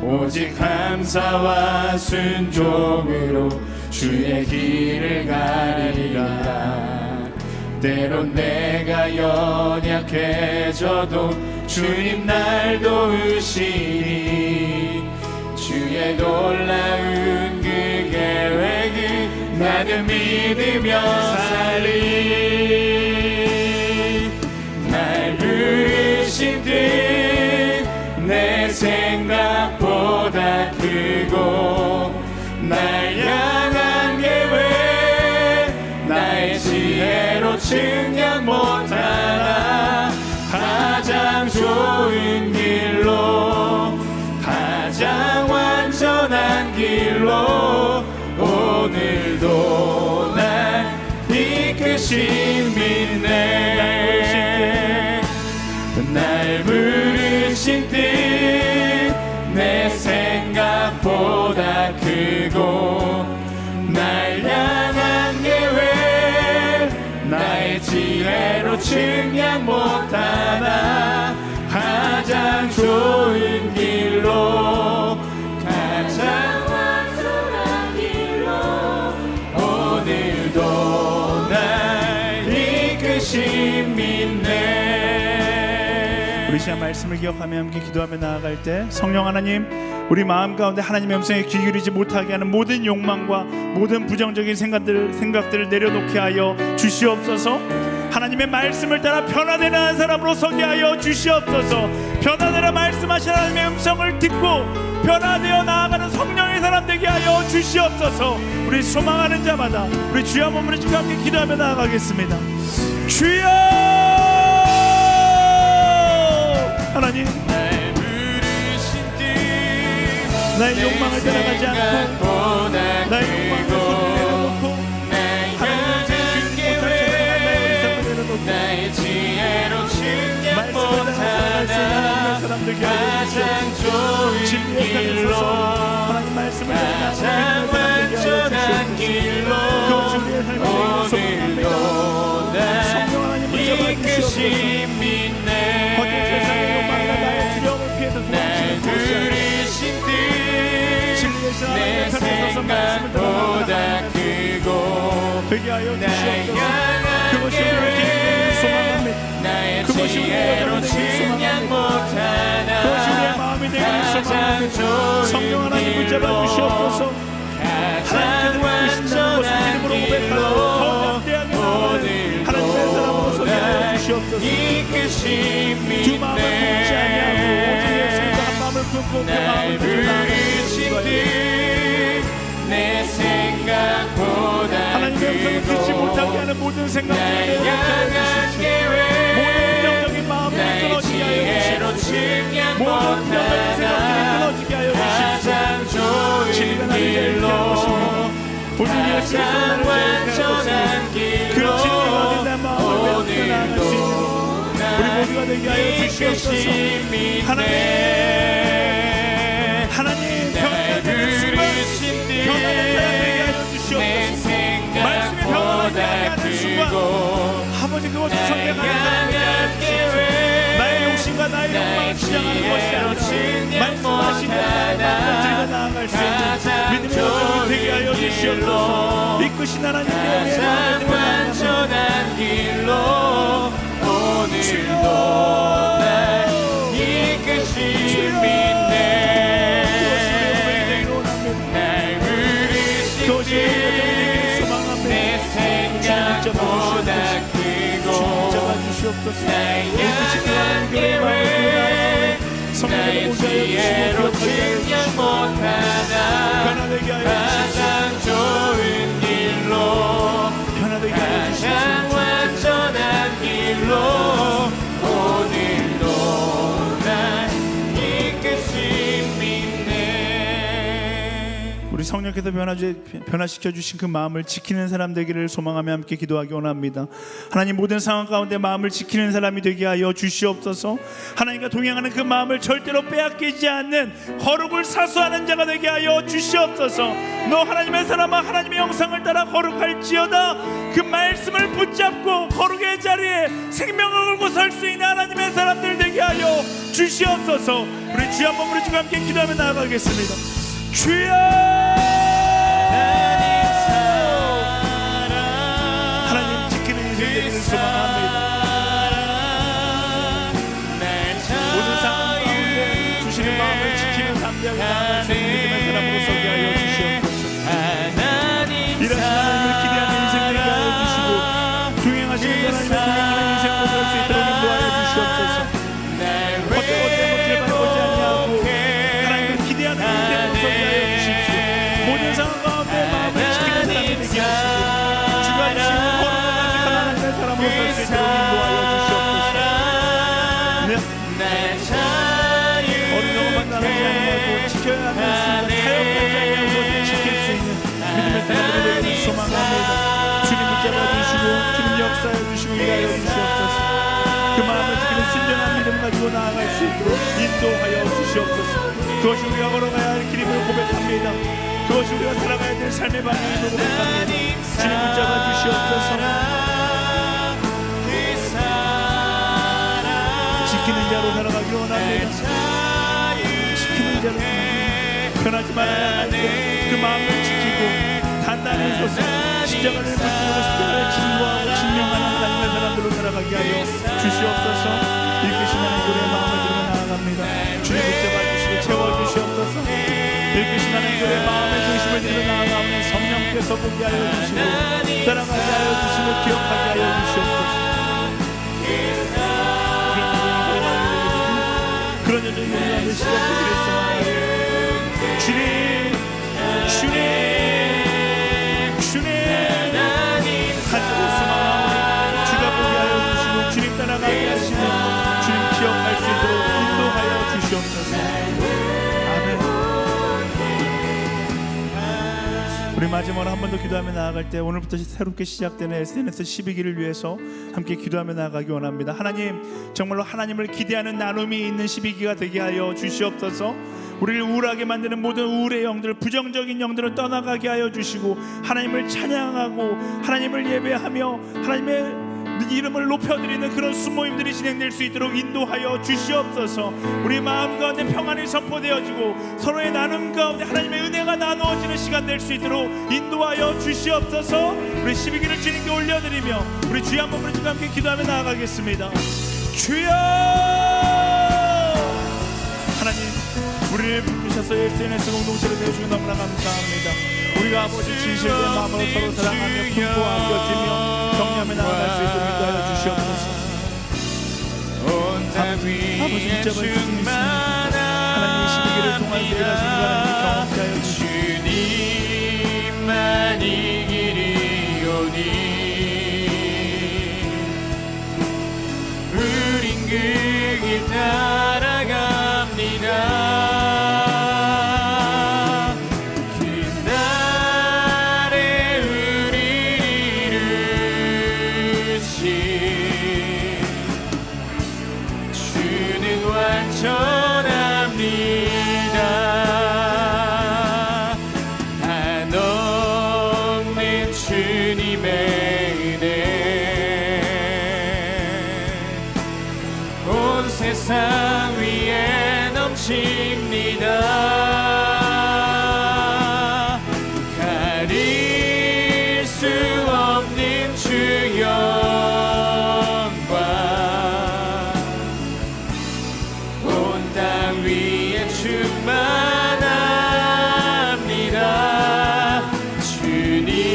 오직 감사와 순종으로 주의 길을 가리라. 때론 내가 연약해져도 주님 날 도우시니 주의 놀라운 그 계획을 나는 믿으며 살리. 날 부르신 뜻 내 생각보다 크고 날 향한 계획 나의 지혜로 측량 못하나 가장 좋은 길로 가장 완전한 길로 오늘도 날 이끄심 있네. 날 부르신 뜻 내 생각보다 크고 날 향한 계획 나의 지혜로 측량 못하나 가장 좋은 길로 가장 완전한 길로 오늘도 날 이끄심 있네. 우리 시간 말씀을 기억하며 함께 기도하며 나아갈 때 성령 하나님, 우리 마음 가운데 하나님의 음성에 귀 기울이지 못하게 하는 모든 욕망과 모든 부정적인 생각들을 내려놓게 하여 주시옵소서. 하나님의 말씀을 따라 변화되는 한 사람으로 서게 하여 주시옵소서. 변화되라 말씀하신 하나님의 음성을 듣고 변화되어 나아가는 성령의 사람 되게 하여 주시옵소서. 우리 소망하는 자마다 우리 주여 몸으로 지금 함께 기도하며 나아가겠습니다. 주여! 하나님, 날 부르신 뜻 나의 욕망을 따라가지 않고 나의 욕망을 손에 내려놓고 하나님의 계획 나의 지혜로 측량 못하나 가장 좋은 길로 하나님 말씀을 가장 완전한 길로 오늘도 날 이끄심 있네. 날 부르신 뜻 내 생각보다 크고 되게 하여 날 주시옵소서. 향한 그것이 우리의 계획 소망합니다. 나의 그것이 우리의 지혜로 여정이 되길 측량 못하나 그것이 우리의 마음이 되기를 가장 소망합니다. 성령 좋은 하나님 붙잡아 주시옵소서. 가장 완전한 길로 하나님의 사람으로 서게 하여 주시옵소서. 이끄심 두 마음을 품지 아니하고 오직 있네. 예수님과 한 마음을 품고 그 날 마음을 부르신 뜻 내 생각보다 하나님의 음성을 듣지 못하게 하는 모든 생각들을 날 내려놓게 하여 향한 주십시오. 계획 모든 부정적인 마음을 나의 끊어지게 하여 지혜로 주십시오. 측량 모든 부정적인 생각들을 못하나 끊어지게 하여 주십시오. 가장 좋은 진리가 나를 자유케 길로 하시고 오직 예수님께서 가장 나를 자유케 완전한 하시고 그 길로 진리가 어딘 내 마음을 외롭게 나아갈 수 있는 우리 모두가 되게 하여 주시옵소서. 하나님 변화되는 순간 변화된 사람 되게 하여 주시옵소서. 말씀의 변화가 되게 하는 순간 아버지 그것을 선택하는 사람 되게 하여 주시옵소서. 나의 욕심과 나의 욕망을 주장하는 것이 아니라 말씀하신 대로 나의 마음을 들고 나아갈 수 있는 믿음의 여정이 되게 하여 주시옵소서. 이끄신 하나님의 은혜를 가장 완전한 길로 오늘도 날 이끄심 있네. 날 부르신 뜻 내 생각보다 크고 날 향한 계획 나의 지혜로 측량 못하나 가장 좋은 길로 가장 완전한 길로 오늘도 날 이끄심 있네. 우리 성령 성령께서 변화시켜 주신 그 마음을 지키는 사람 되기를 소망하며 함께 기도하기 원합니다. 하나님, 모든 상황 가운데 마음을 지키는 사람이 되게 하여 주시옵소서. 하나님과 동행하는 그 마음을 절대로 빼앗기지 않는 거룩을 사수하는 자가 되게 하여 주시옵소서. 너 하나님의 사람아, 하나님의 영상을 따라 거룩할지어다. 그 말씀을 붙잡고 거룩의 자리에 생명을 걸고 설 수 있는 하나님의 사람들 되게 하여 주시옵소서. 우리 주여 한번 부르짖고 함께 기도하며 나아가겠습니다. 주여, 하나님 지키는 인생 되기를 소망합니다. 모든 상황 가운데 주시는 마음을 지키는 담대하게 나아갈 수 있는 믿음의 사람으로 서게 하여 주시옵소서. 일하시는 하나님을 기대하는 인생 되게 하여 주시고, 동행하시는 하나님의 동행하는 인생 모습을 할 수 있도록 인도하여 주시옵소서. 헛되고 못을 바라보지 아니하고 하나님을 기대하는 인생으로 서게 하여 주십시오. 모든 상황 가운데 마음을 지키는 사람이 되게 하시고, 주가 주시는 거룩을 간직한 하나님의 사람으로 설 수 있도록 인도하여 주시옵소서. 어린어만 나가지 아니하고 지켜야 하는 순간 타협하지 아니하고 지킬 수 있는 믿음의 사람들이 되기를 소망합니다. 주님 붙잡아 주시고 주님 역사해 주시고 일하여 주시옵소서. 그 마음을 지키는 순전한 믿음 가지고 나아갈 수 있도록 인도하여 주시옵소서. 그것이 우리가 걸어가야 할 길임을 고백합니다. 그것이 우리가 살아가야 될 삶의 방향임을 고백합니다. 주님 붙잡아 주시옵소서. 지키는 자로 살아가기 원합니다. 지키는 자로 변하지 말아야 할 때 그 마음을 지키고 단단히 서서 십자가를 붙들고 십자가를 증거하고 증명하는 하나님의 사람들로 살아가게 하여 주시옵소서. 이끄신 하나님의 마음을 들고 나아갑니다. 주님 붙잡아 주시고 채워주시옵소서. 이끄신 하나님의 마음의 중심을 들고 나아가오니 성령께서 보게 하여 주시고 따라가게 하여 주시고 기억하게 하여 주시옵소서. 그런 여정이 우리가 시작되기를 소망합니다. 주님, 주님, 주님, 하늘을 소망하오니 주가 보게 하여 주시고 주님 따라가게 하시고 주님 기억할 수 있도록 인도하여 주시옵소서. 아멘. 우리 마지막으로 한 번 더 기도하며 나아갈 때 오늘부터 새롭게 시작되는 SNS 12기를 위해서 함께 기도하며 나아가기 원합니다. 하나님, 정말로 하나님을 기대하는 나눔이 있는 12기가 되게 하여 주시옵소서. 우리를 우울하게 만드는 모든 우울의 영들, 부정적인 영들을 떠나가게 하여 주시고 하나님을 찬양하고 하나님을 예배하며 하나님의 이름을 높여드리는 그런 수모임들이 진행될 수 있도록 인도하여 주시옵소서. 우리 마음 가운데 평안이 선포되어지고 서로의 나눔 가운데 하나님의 은혜가 나누어지는 시간 될 수 있도록 인도하여 주시옵소서. 우리 12기를 주님께 올려드리며 우리 주여 한번 부르짖고 함께 기도하며 나아가겠습니다. 주여, 하나님 우리를 부르셔서 SNS 공동체를 내주시고 너무나 감사합니다. 우리가 아버지 진실된 마음으로 서로 사랑하며 품고 아껴주며 격려하며 나아갈 수 있도록 인도하여 주시옵소서. 아버지 붙잡아 주시옵소서. 하나님의 12기를 통하여 일하시는 하나님 경험케 하여 주시옵소서. 주님만이 길이오니 우린 그 길 따라갑니다. 세상 위에 넘칩니다. 가릴 수 없는 주 영광 온 땅 위에 충만합니다. 주님만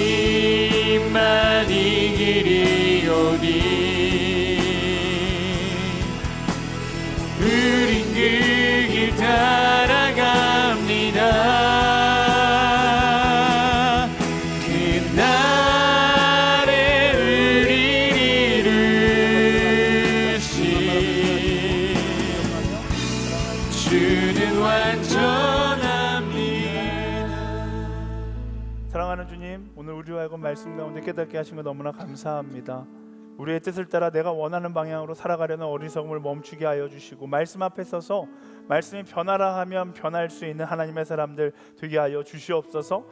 오늘 우리와 하여금 말씀 가운데 깨닫게 하신 거 너무나 감사합니다. 우리의 뜻을 따라 내가 원하는 방향으로 살아가려는 어리석음을 멈추게 하여 주시고 말씀 앞에 서서 말씀이 변하라 하면 변할 수 있는 하나님의 사람들 되게 하여 주시옵소서.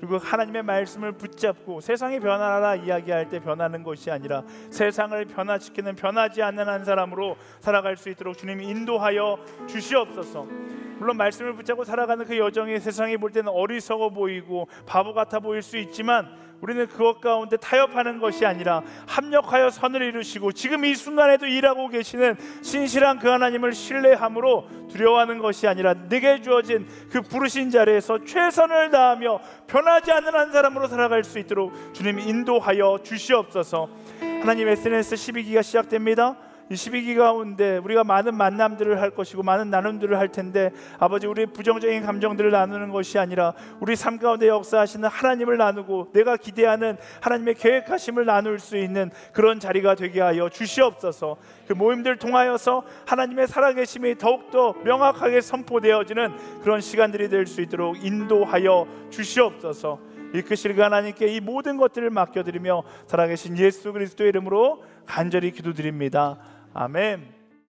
그리고 하나님의 말씀을 붙잡고 세상이 변하라 이야기할 때 변하는 것이 아니라 세상을 변화시키는 변하지 않는 한 사람으로 살아갈 수 있도록 주님이 인도하여 주시옵소서. 물론 말씀을 붙잡고 살아가는 그 여정이 세상이 볼 때는 어리석어 보이고 바보 같아 보일 수 있지만 우리는 그것 가운데 타협하는 것이 아니라 합력하여 선을 이루시고 지금 이 순간에도 일하고 계시는 신실한 그 하나님을 신뢰함으로 두려워하는 것이 아니라 내게 주어진 그 부르신 자리에서 최선을 다하며 변하지 않는 한 사람으로 살아갈 수 있도록 주님 인도하여 주시옵소서. 하나님, SNS 12기가 시작됩니다. 이 12기 가운데 우리가 많은 만남들을 할 것이고 많은 나눔들을 할 텐데 아버지, 우리 부정적인 감정들을 나누는 것이 아니라 우리 삶 가운데 역사하시는 하나님을 나누고 내가 기대하는 하나님의 계획하심을 나눌 수 있는 그런 자리가 되게 하여 주시옵소서. 그 모임들 통하여서 하나님의 살아계심이 더욱더 명확하게 선포되어지는 그런 시간들이 될 수 있도록 인도하여 주시옵소서. 이끄실 그 하나님께 이 모든 것들을 맡겨드리며 살아계신 예수 그리스도의 이름으로 간절히 기도드립니다. 아멘.